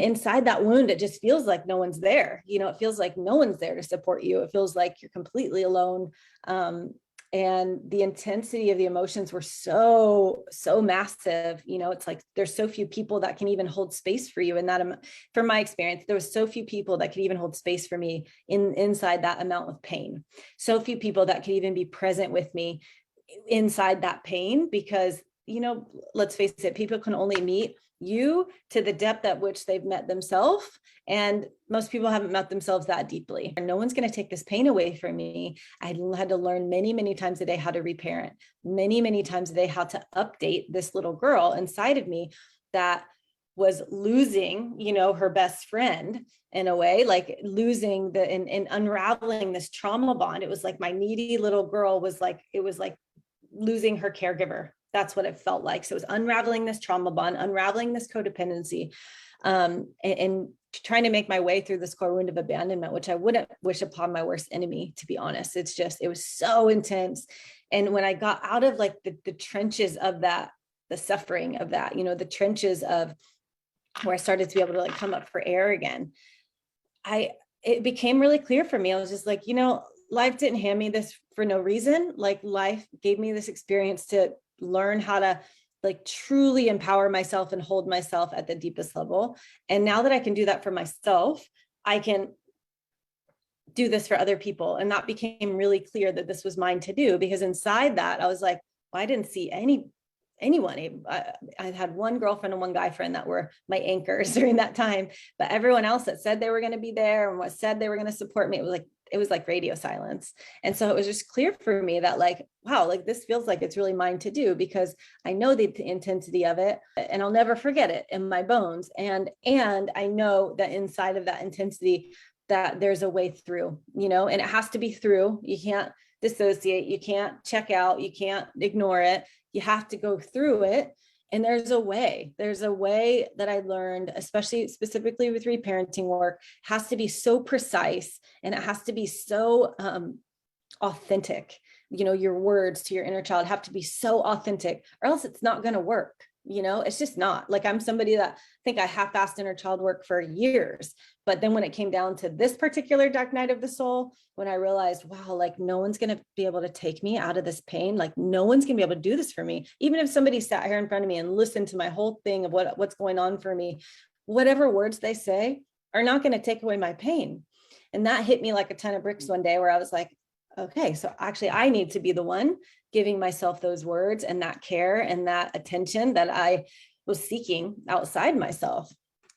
Inside that wound, it just feels like no one's there. It feels like no one's there to support you. It feels like you're completely alone. And the intensity of the emotions were so massive. It's like there's so few people that can even hold space for you. And that, from my experience, there was so few people that could even hold space for me inside that amount of pain. So few people that could even be present with me inside that pain, because let's face it, people can only meet you to the depth at which they've met themselves. And most people haven't met themselves that deeply. And no one's going to take this pain away from me. I had to learn many, many times a day how to reparent, many, many times a day how to update this little girl inside of me that was losing, her best friend in a way, like losing and unraveling this trauma bond. It was like my needy little girl was like losing her caregiver. That's what it felt like. So it was unraveling this trauma bond, unraveling this codependency, and trying to make my way through this core wound of abandonment, which I wouldn't wish upon my worst enemy, to be honest. It was so intense. And when I got out of like the trenches of that, the suffering of that, the trenches of where I started to be able to like come up for air again, it became really clear for me. I was just like, life didn't hand me this for no reason. Like life gave me this experience to learn how to like truly empower myself and hold myself at the deepest level. And now that I can do that for myself, I can do this for other people. And that became really clear that this was mine to do, because inside that I was like, well, I didn't see anyone. I had one girlfriend and one guy friend that were my anchors during that time, but everyone else that said they were going to be there and what said they were going to support me, it was like radio silence. And so it was just clear for me that like, wow, like this feels like it's really mine to do, because I know the intensity of it and I'll never forget it in my bones. And I know that inside of that intensity, that there's a way through, and it has to be through. You can't dissociate, you can't check out, you can't ignore it. You have to go through it. And there's a way that I learned, especially specifically with reparenting work, has to be so precise and it has to be so authentic. Your words to your inner child have to be so authentic, or else it's not going to work. It's just not. Like, I'm somebody that I think I half-assed inner child work for years. But then when it came down to this particular dark night of the soul, when I realized, wow, like no one's going to be able to take me out of this pain. Like no one's going to be able to do this for me. Even if somebody sat here in front of me and listened to my whole thing of what's going on for me, whatever words they say are not going to take away my pain. And that hit me like a ton of bricks one day, where I was like, okay, so actually I need to be the one giving myself those words and that care and that attention that I was seeking outside myself.